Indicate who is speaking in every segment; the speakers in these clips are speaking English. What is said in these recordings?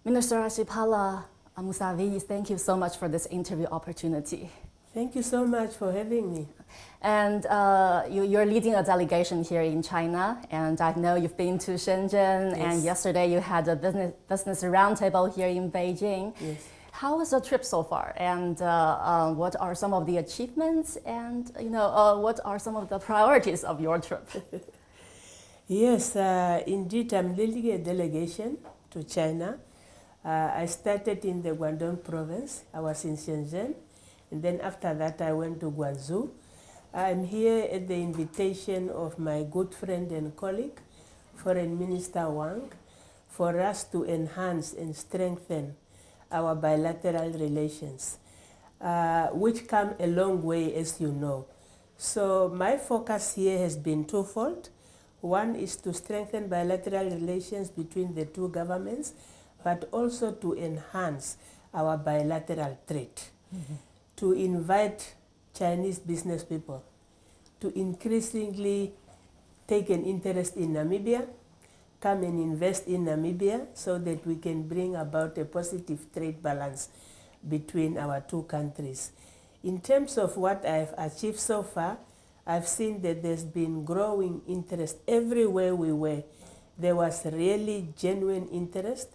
Speaker 1: Minister Ashipala-Musavyi, thank you so much for this interview opportunity.
Speaker 2: Thank you so much for having me.
Speaker 1: And you're leading a delegation here in China, and I know you've been to Shenzhen,
Speaker 2: Yes.
Speaker 1: and yesterday you had a business roundtable here in Beijing.
Speaker 2: Yes.
Speaker 1: How was the trip so far, and what are some of the achievements, and what are some of the priorities of your trip?
Speaker 2: Yes, indeed, I'm leading a delegation to China. I started in the Guangdong province. I was in Shenzhen, and then after that I went to Guangzhou. I'm here at the invitation of my good friend and colleague, Foreign Minister Wang, for us to enhance and strengthen our bilateral relations, which come a long way, as you know. So my focus here has been twofold. One is to strengthen bilateral relations between the two governments, but also to enhance our bilateral trade, to invite Chinese business people to increasingly take an interest in Namibia, come and invest in Namibia so that we can bring about a positive trade balance between our two countries. In terms of what I've achieved so far, I've seen that there's been growing interest everywhere we were. There was really genuine interest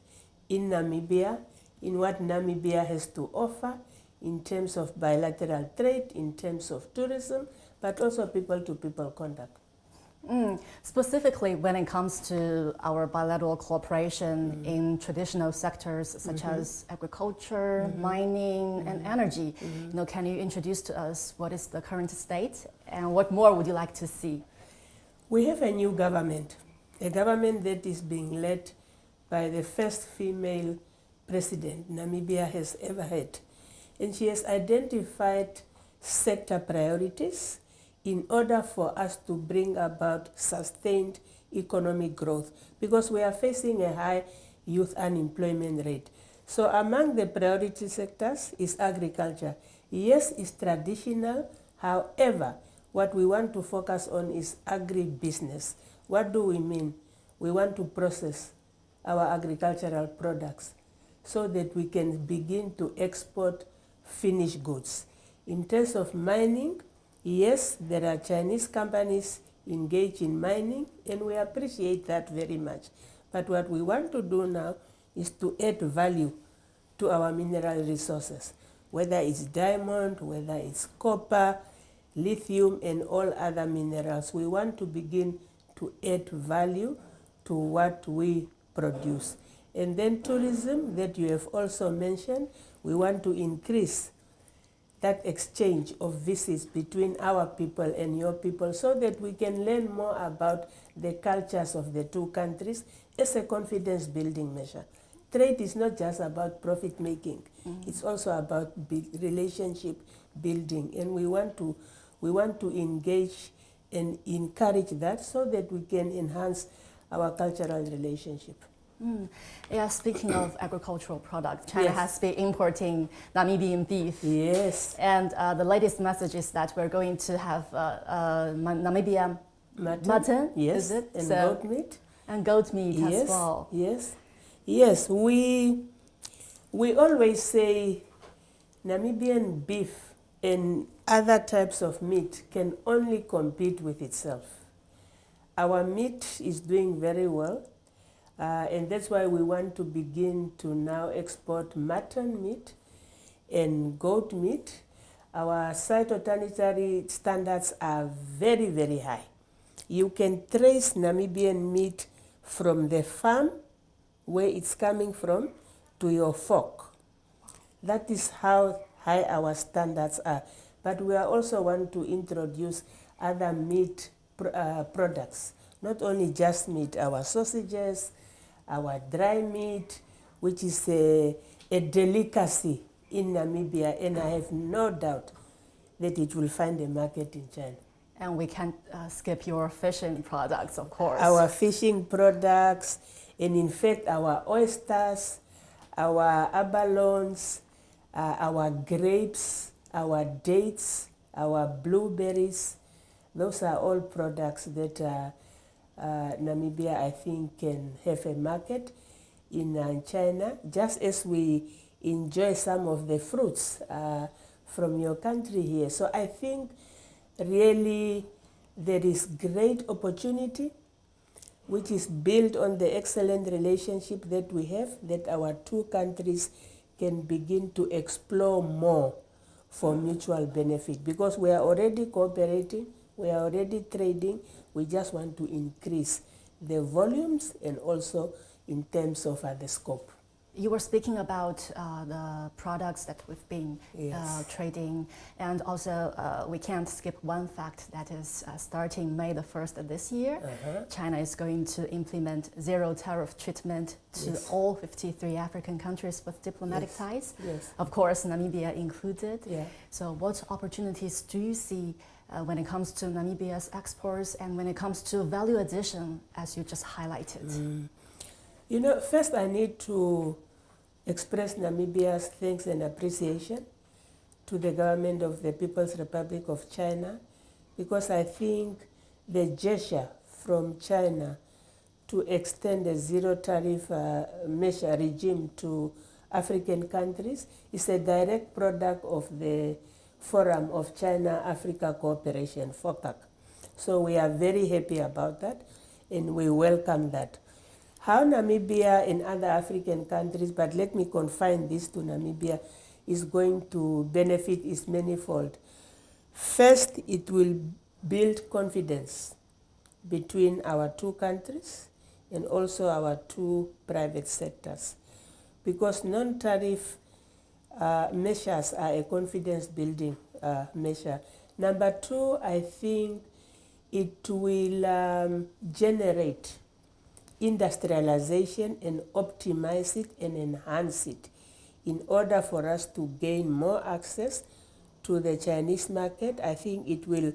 Speaker 2: in Namibia, in what Namibia has to offer in terms of bilateral trade, in terms of tourism, but also people-to-people contact.
Speaker 1: Specifically, when it comes to our bilateral cooperation in traditional sectors such as agriculture, mining, and energy, can you introduce to us what is the current state and what more would you like to see?
Speaker 2: We have a new government, a government that is being led by the first female president Namibia has ever had. And she has identified sector priorities in order for us to bring about sustained economic growth, because we are facing a high youth unemployment rate. So among the priority sectors is agriculture. Yes, it's traditional. However, what we want to focus on is agribusiness. What do we mean? We want to process our agricultural products so that we can begin to export finished goods. In terms of mining, yes, there are Chinese companies engaged in mining, and we appreciate that very much. But what we want to do now is to add value to our mineral resources, whether it's diamond, whether it's copper, lithium, and all other minerals. We want to begin to add value to what we produce. And then tourism that you have also mentioned, we want to increase that exchange of visits between our people and your people so that we can learn more about the cultures of the two countries as a confidence building measure. Trade is not just about profit making, it's also about relationship building, and we want to engage and encourage that so that we can enhance our cultural relationship.
Speaker 1: Yeah, speaking of agricultural products, China
Speaker 2: Yes.
Speaker 1: has been importing Namibian beef.
Speaker 2: Yes.
Speaker 1: And the latest message is that we're going to have Namibian mutton,
Speaker 2: Yes,
Speaker 1: is it?
Speaker 2: and goat meat.
Speaker 1: And goat meat
Speaker 2: Yes,
Speaker 1: as well.
Speaker 2: yes, yes. We always say Namibian beef and other types of meat can only compete with itself. Our meat is doing very well, and that's why we want to begin to now export mutton meat and goat meat. Our phytosanitary standards are very, very high. You can trace Namibian meat from the farm, where it's coming from, to your fork. That is how high our standards are. But we are also want to introduce other meat products, not only just meat, our sausages, our dry meat, which is a delicacy in Namibia, and I have no doubt that it will find a market in China.
Speaker 1: And we can't skip your fishing products, of course.
Speaker 2: Our fishing products, and in fact our oysters, our abalones, our grapes, our dates, our blueberries, those are all products that Namibia, I think, can have a market. in China, just as we enjoy some of the fruits from your country here. So I think really there is great opportunity which is built on the excellent relationship that we have, that our two countries can begin to explore more for mutual benefit, because we are already cooperating, we are already trading, we just want to increase the volumes and also in terms of the scope.
Speaker 1: You were speaking about the products that we've been trading, and also we can't skip one fact, that is starting May the 1st of this year, China is going to implement zero tariff treatment to all 53 African countries with diplomatic ties, of course Namibia included. So what opportunities do you see when it comes to Namibia's exports and when it comes to value addition, as you just highlighted?
Speaker 2: You know, first I need to express Namibia's thanks and appreciation to the government of the People's Republic of China, because I think the gesture from China to extend a zero tariff measure regime to African countries is a direct product of the Forum of China-Africa Cooperation, FOCAC. So we are very happy about that and we welcome that. How Namibia and other African countries, but let me confine this to Namibia, is going to benefit is manifold. First, it will build confidence between our two countries and also our two private sectors, because non-tariff measures are a confidence-building measure. Number two, I think it will generate industrialization and optimize it and enhance it in order for us to gain more access to the Chinese market. I think it will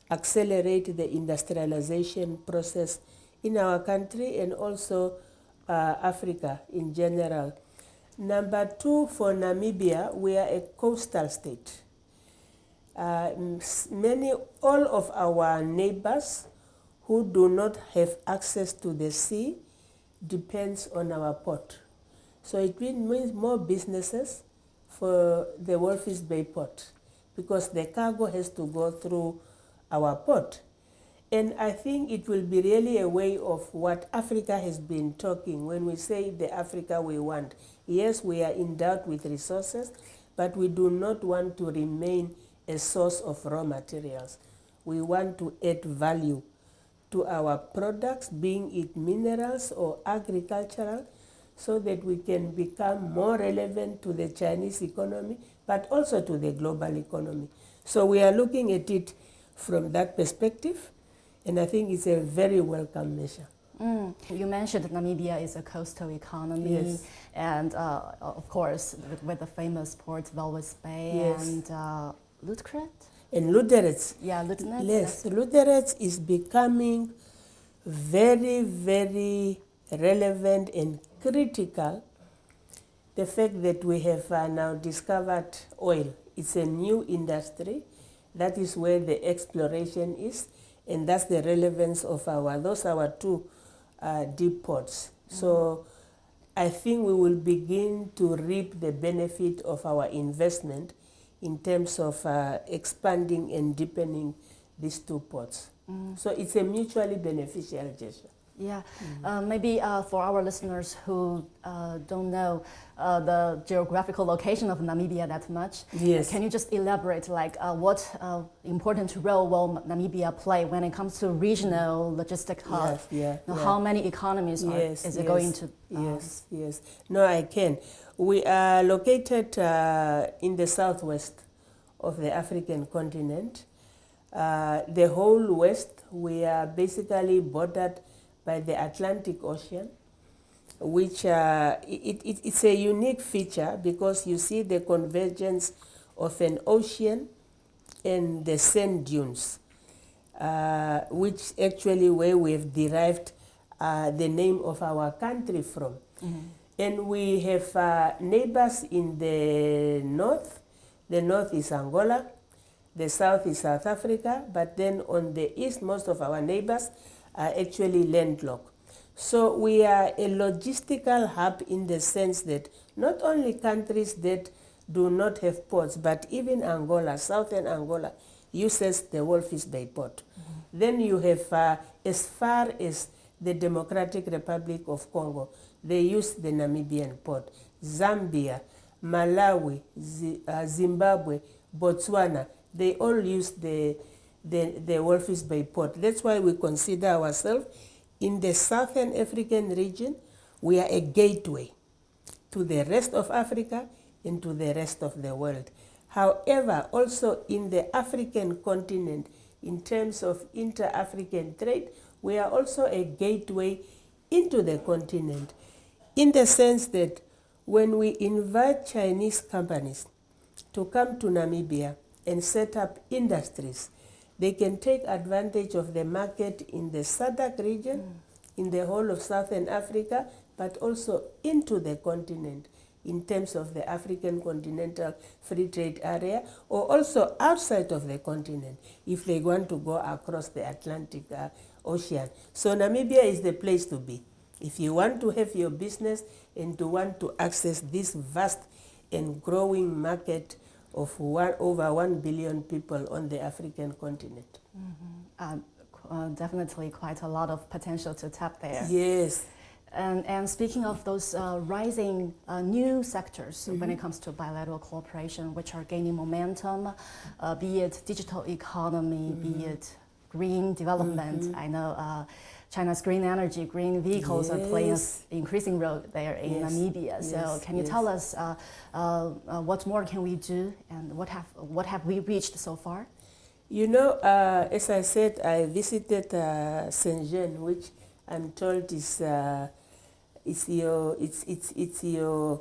Speaker 2: accelerate the industrialization process in our country and also Africa in general. Number two, for Namibia, we are a coastal state. All of our neighbors who do not have access to the sea depends on our port. So it means more businesses for the Walvis Bay port, because the cargo has to go through our port. And I think it will be really a way of what Africa has been talking when we say the Africa we want. Yes, we are endowed with resources, but we do not want to remain a source of raw materials. We want to add value to our products, being it minerals or agricultural, so that we can become more relevant to the Chinese economy, but also to the global economy. So we are looking at it from that perspective, and I think it's a very welcome measure.
Speaker 1: You mentioned that Namibia is a coastal economy, and of course with the famous ports Walvis Bay and Lutskrat.
Speaker 2: And Lutskrat.
Speaker 1: Yeah, Lutskrat.
Speaker 2: Yes, Lutskrat is becoming very, very relevant and critical. The fact that we have now discovered oil, it's a new industry. That is where the exploration is, and that's the relevance of those are our two deep ports. So I think we will begin to reap the benefit of our investment in terms of expanding and deepening these two ports. So it's a mutually beneficial gesture.
Speaker 1: Yeah, maybe for our listeners who don't know the geographical location of Namibia that much, can you just elaborate what important role will Namibia play when it comes to regional logistic hub? How many economies is it going to?
Speaker 2: Yes. No, I can. We are located in the southwest of the African continent. The whole west, we are basically bordered by the Atlantic Ocean, which it's a unique feature because you see the convergence of an ocean and the sand dunes, which actually where we've derived the name of our country from. And we have neighbors in the north. The north is Angola, the south is South Africa, but then on the east, most of our neighbors are actually landlocked. So we are a logistical hub in the sense that not only countries that do not have ports, but even Angola, southern Angola, uses the Walvis Bay port. Then you have, as far as the Democratic Republic of Congo, they use the Namibian port. Zambia, Malawi, Zimbabwe, Botswana, they all use the Walvis Bay port. That's why we consider ourselves in the Southern African region. We are a gateway to the rest of Africa and to the rest of the world. However, also in the African continent, in terms of inter-African trade, we are also a gateway into the continent, in the sense that when we invite Chinese companies to come to Namibia and set up industries, they can take advantage of the market in the SADC region, in the whole of Southern Africa, but also into the continent in terms of the African Continental Free Trade Area, or also outside of the continent if they want to go across the Atlantic Ocean. So Namibia is the place to be if you want to have your business and to want to access this vast and growing market of over 1 billion people on the African continent.
Speaker 1: Definitely quite a lot of potential to tap there.
Speaker 2: Yes.
Speaker 1: And speaking of those rising new sectors when it comes to bilateral cooperation, which are gaining momentum, be it digital economy, be it green development. I know China's green energy, green vehicles are playing an increasing role there in Namibia. So can you tell us what more can we do and what have we reached so far?
Speaker 2: You know, as I said, I visited Shenzhen, which I'm told is it's the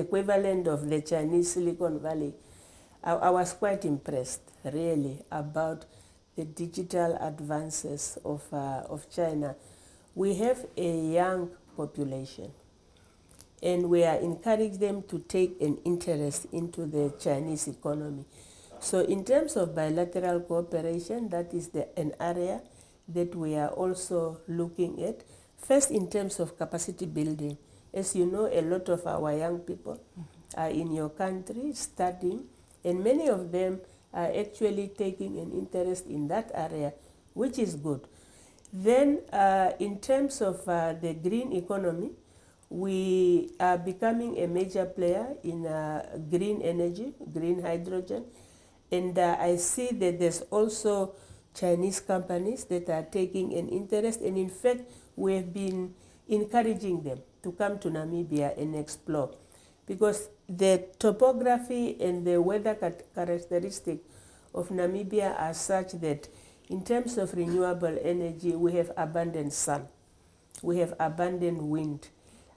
Speaker 2: equivalent of the Chinese Silicon Valley. I was quite impressed, really, about the digital advances of China. We have a young population, and we are encouraging them to take an interest into the Chinese economy. So in terms of bilateral cooperation, that is an area that we are also looking at. First, in terms of capacity building. As you know, a lot of our young people are in your country studying, and many of them are actually taking an interest in that area, which is good. Then, in terms of the green economy, we are becoming a major player in green energy, green hydrogen, and I see that there's also Chinese companies that are taking an interest, and in fact, we have been encouraging them to come to Namibia and explore, because the topography and the weather characteristics of Namibia are such that in terms of renewable energy, we have abundant sun, we have abundant wind.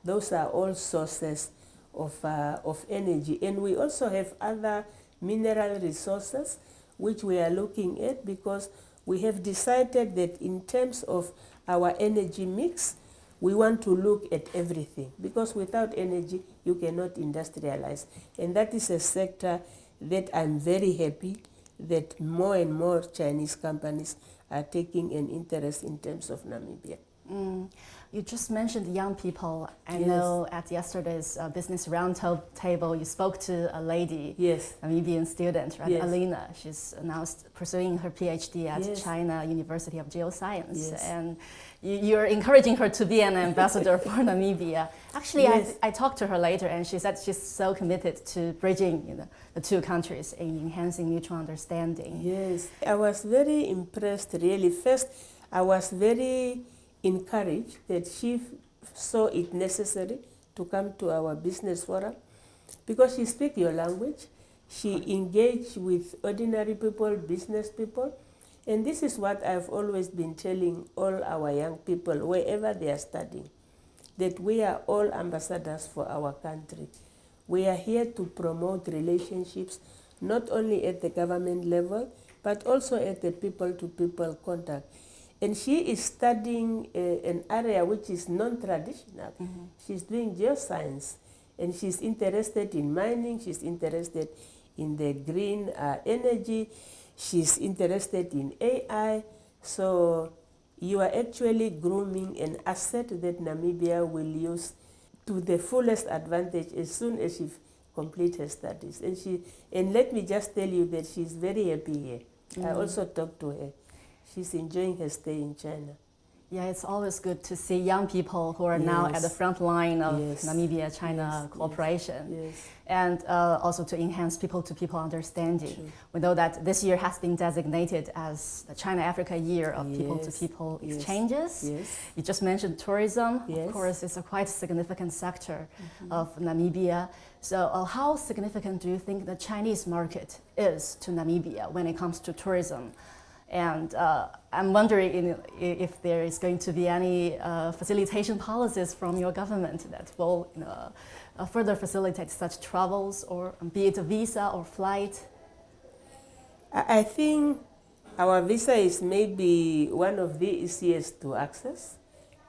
Speaker 2: Those are all sources of energy. And we also have other mineral resources which we are looking at, because we have decided that in terms of our energy mix, we want to look at everything, because without energy, you cannot industrialize. And that is a sector that I'm very happy that more and more Chinese companies are taking an interest in terms of Namibia.
Speaker 1: You just mentioned young people. I know at yesterday's business roundtable, you spoke to a lady, Namibian student, right? Alina. She's now pursuing her PhD at China University of Geoscience, and you're encouraging her to be an ambassador for Namibia. Actually, I talked to her later, and she said she's so committed to bridging, the two countries and enhancing mutual understanding.
Speaker 2: Yes, I was very impressed. Really, first, I was very encouraged that she saw it necessary to come to our business forum, because she speaks your language, she engaged with ordinary people, business people, and this is what I've always been telling all our young people wherever they are studying, that we are all ambassadors for our country. We are here to promote relationships not only at the government level, but also at the people-to-people contact. And she is studying an area which is non-traditional. She's doing geoscience, and she's interested in mining, she's interested in the green energy, she's interested in AI. So you are actually grooming an asset that Namibia will use to the fullest advantage as soon as she completes her studies. And let me just tell you that she's very happy here. I also talked to her. She's enjoying her stay in China.
Speaker 1: Yeah, it's always good to see young people who are now at the front line of Namibia-China cooperation. And also to enhance people-to-people understanding.
Speaker 2: True.
Speaker 1: We know that this year has been designated as the China-Africa Year of people-to-people exchanges. You just mentioned tourism. Of course, it's a quite significant sector of Namibia. So how significant do you think the Chinese market is to Namibia when it comes to tourism? And I'm wondering if there is going to be any facilitation policies from your government that will further facilitate such travels, or be it a visa or flight.
Speaker 2: I think our visa is maybe one of the easiest to access.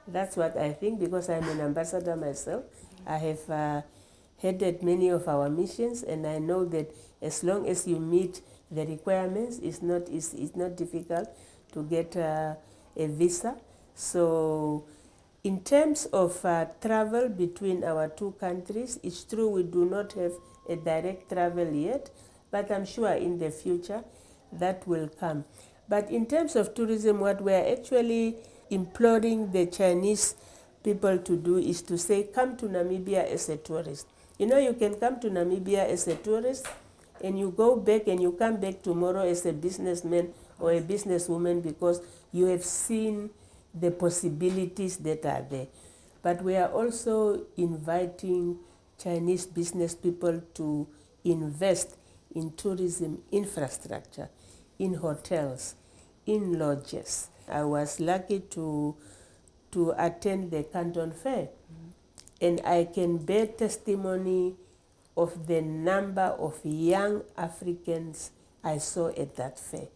Speaker 2: That's what I think, because I'm an ambassador myself. I have headed many of our missions, and I know that as long as you meet the requirements, it's not difficult to get a visa. So in terms of travel between our two countries, it's true we do not have a direct travel yet, but I'm sure in the future that will come. But in terms of tourism, what we're actually imploring the Chinese people to do is to say, come to Namibia as a tourist. You know, you can come to Namibia as a tourist, and you go back and you come back tomorrow as a businessman or a businesswoman, because you have seen the possibilities that are there. But we are also inviting Chinese business people to invest in tourism infrastructure, in hotels, in lodges. I was lucky to attend the Canton Fair, and I can bear testimony of the number of young Africans I saw at that fair.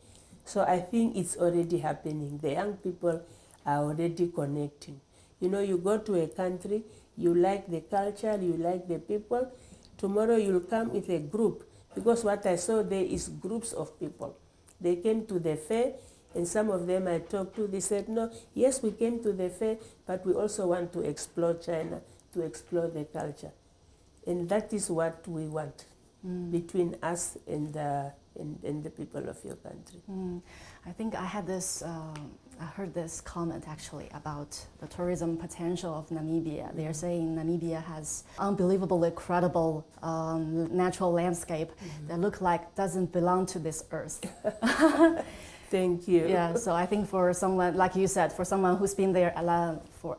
Speaker 2: So I think it's already happening. The young people are already connecting. You know, you go to a country, you like the culture, you like the people. Tomorrow you'll come with a group, because what I saw there is groups of people. They came to the fair, and some of them I talked to, they said, no, yes, we came to the fair, but we also want to explore China, to explore the culture. And that is what we want between us and the people of your country.
Speaker 1: I think I had this, I heard this comment actually about the tourism potential of Namibia. They are saying Namibia has unbelievably credible natural landscape that look like doesn't belong to this earth.
Speaker 2: Thank you.
Speaker 1: Yeah, so I think for someone, like you said, for someone who's been there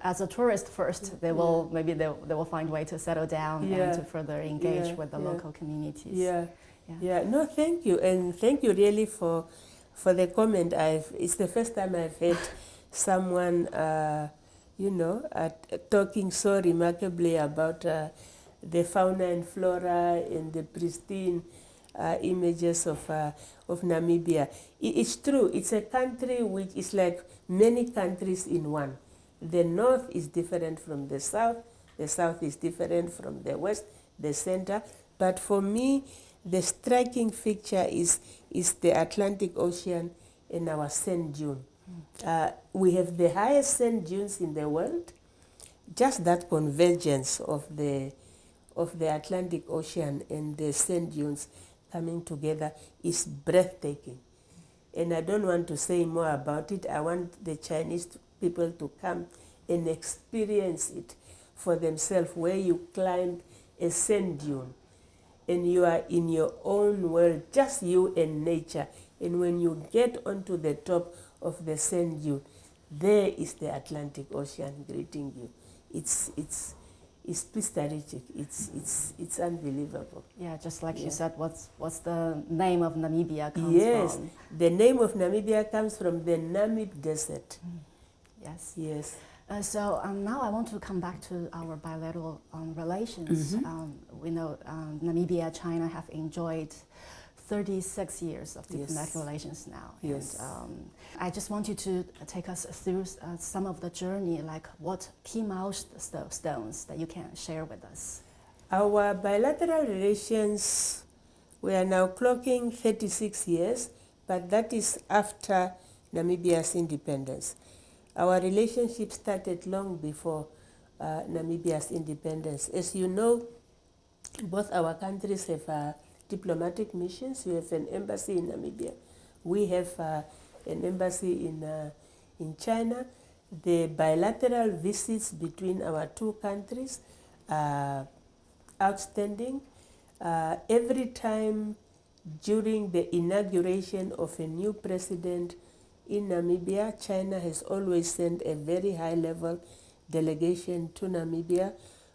Speaker 1: as a tourist first, they will maybe they will find a way to settle down and to further engage with the local communities.
Speaker 2: No, thank you, and thank you really for the comment. It's the first time I've heard someone, talking so remarkably about the fauna and flora and the pristine images of Namibia. It's true, it's a country which is like many countries in one. The north is different from the south is different from the west, the center. But for me, the striking feature is the Atlantic Ocean and our sand dune. We have the highest sand dunes in the world. Just that convergence of the Atlantic Ocean and the sand dunes coming together is breathtaking. And I don't want to say more about it. I want the Chinese people to come and experience it for themselves, where you climb a sand dune and you are in your own world, just you and nature. And when you get onto the top of the sand dune, there is the Atlantic Ocean greeting you. It's pristaritic. It's unbelievable.
Speaker 1: Yeah, just like you said, what's the name of Namibia comes from?
Speaker 2: Yes, the name of Namibia comes from the Namib Desert.
Speaker 1: Yes.
Speaker 2: Yes.
Speaker 1: So now I want to come back to our bilateral relations. We know Namibia, China have enjoyed 36 years of diplomatic relations now.
Speaker 2: Yes.
Speaker 1: And I just want you to take us through some of the journey, like what key milestones that you can share with us.
Speaker 2: Our bilateral relations, we are now clocking 36 years, but that is after Namibia's independence. Our relationship started long before Namibia's independence. As you know, both our countries have diplomatic missions. We have an embassy in Namibia. We have an embassy in China. The bilateral visits between our two countries are outstanding. Every time during the inauguration of a new president in Namibia, China has always sent a very high-level delegation to Namibia.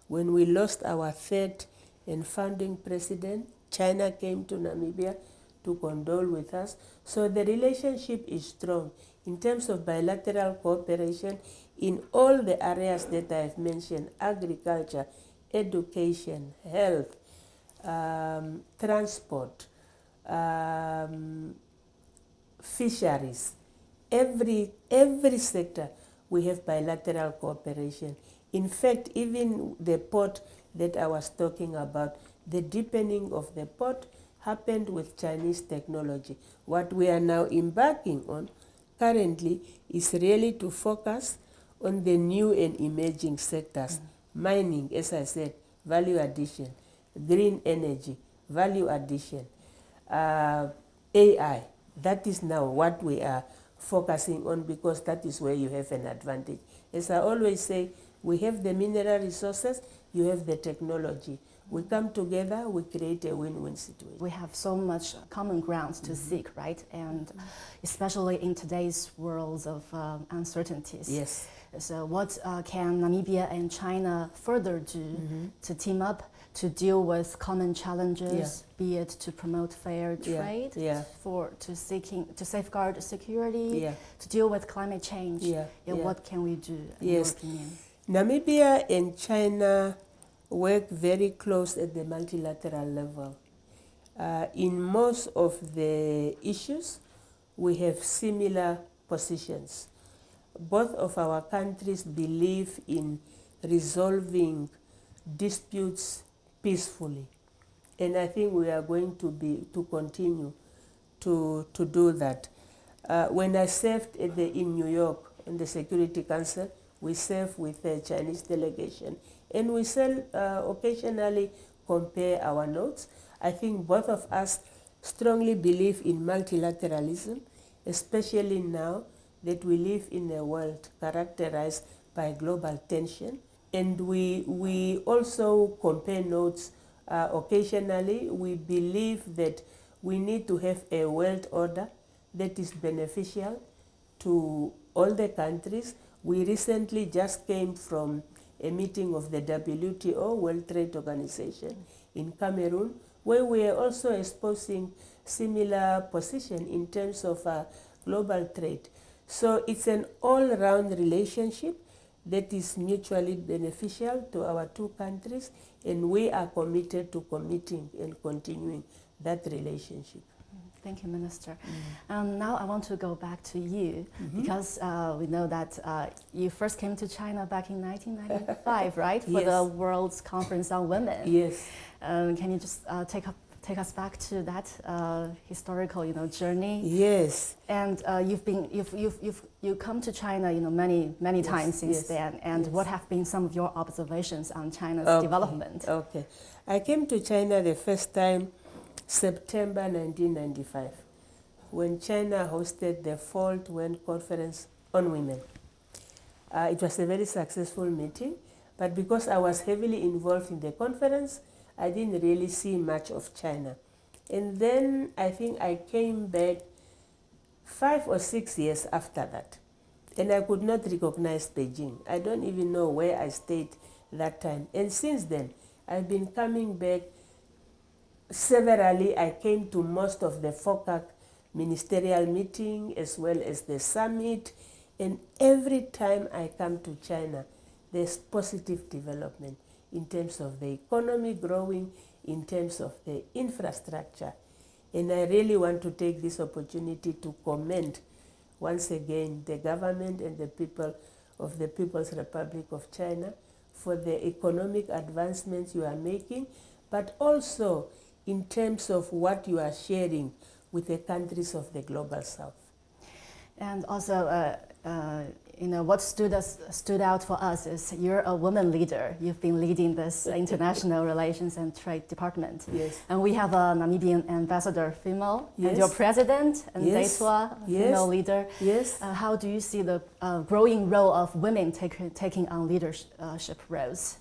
Speaker 2: When we lost our third and founding president, China came to Namibia to condole with us. So the relationship is strong in terms of bilateral cooperation in all the areas that I've mentioned: agriculture, education, health, transport, fisheries. Every sector we have bilateral cooperation. In fact, even the port that I was talking about, the deepening of the port happened with Chinese technology. What we are now embarking on currently is really to focus on the new and emerging sectors. Mining, as I said, value addition; green energy, value addition; AI. That is now what we are focusing on, because that is where you have an advantage. As I always say, we have the mineral resources, you have the technology. We come together, we create a win-win situation.
Speaker 1: We have so much common grounds to seek, right? And especially in today's world of uncertainties.
Speaker 2: Yes.
Speaker 1: So what can Namibia and China further do to team up to deal with common challenges, be it to promote fair trade, to safeguard security, to deal with climate change? What can we do, in your opinion?
Speaker 2: Namibia and China work very close at the multilateral level. In most of the issues, we have similar positions. Both of our countries believe in resolving disputes peacefully, and I think we are going to continue to do that. When I served in New York in the Security Council, we served with the Chinese delegation, and we occasionally compare our notes. I think both of us strongly believe in multilateralism, especially now that we live in a world characterized by global tension. And we also compare notes occasionally. We believe that we need to have a world order that is beneficial to all the countries. We recently just came from a meeting of the WTO, World Trade Organization, in Cameroon, where we are also espousing similar position in terms of global trade. So it's an all-round relationship that is mutually beneficial to our two countries, and we are committed to committing and continuing that relationship.
Speaker 1: Thank you, Minister. Now I want to go back to you, because we know that you first came to China back in 1995, right? For the World's Conference on Women.
Speaker 2: Yes.
Speaker 1: Can you just take us back to that historical, journey?
Speaker 2: Yes.
Speaker 1: And you've come to China, many times since then. And what have been some of your observations on China's development?
Speaker 2: Okay. I came to China the first time September 1995, when China hosted the Fourth World Conference on Women. It was a very successful meeting, but because I was heavily involved in the conference, I didn't really see much of China. And then I think I came back 5 or 6 years after that, and I could not recognize Beijing. I don't even know where I stayed that time. And since then, I've been coming back severally. I came to most of the FOCAC ministerial meeting as well as the summit, and every time I come to China, there's positive development in terms of the economy growing, in terms of the infrastructure. And I really want to take this opportunity to commend once again the government and the people of the People's Republic of China for the economic advancements you are making, but also in terms of what you are sharing with the countries of the Global South.
Speaker 1: And also, what stood out for us is you're a woman leader. You've been leading this international relations and trade department.
Speaker 2: Yes.
Speaker 1: And we have a Namibian ambassador, female,
Speaker 2: Yes.
Speaker 1: and your president, and
Speaker 2: Yes.
Speaker 1: Daitwa,
Speaker 2: Yes.
Speaker 1: female leader.
Speaker 2: Yes.
Speaker 1: How do you see the growing role of women taking on leadership roles?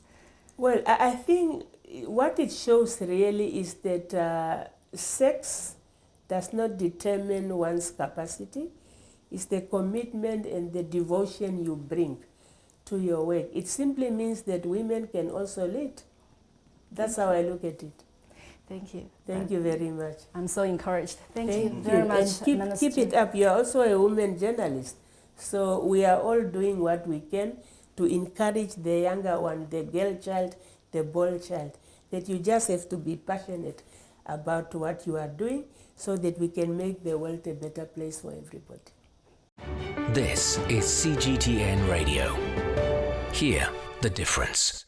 Speaker 2: Well, I think what it shows really is that sex does not determine one's capacity. It's the commitment and the devotion you bring to your work. It simply means that women can also lead. That's how I look at it.
Speaker 1: Thank you.
Speaker 2: Thank you very much.
Speaker 1: I'm so encouraged. Thank you very much,
Speaker 2: And keep it up. You're also a woman journalist. So we are all doing what we can to encourage the younger one, the girl child, the boy child, that you just have to be passionate about what you are doing so that we can make the world a better place for everybody.
Speaker 3: This is CGTN Radio. Hear the difference.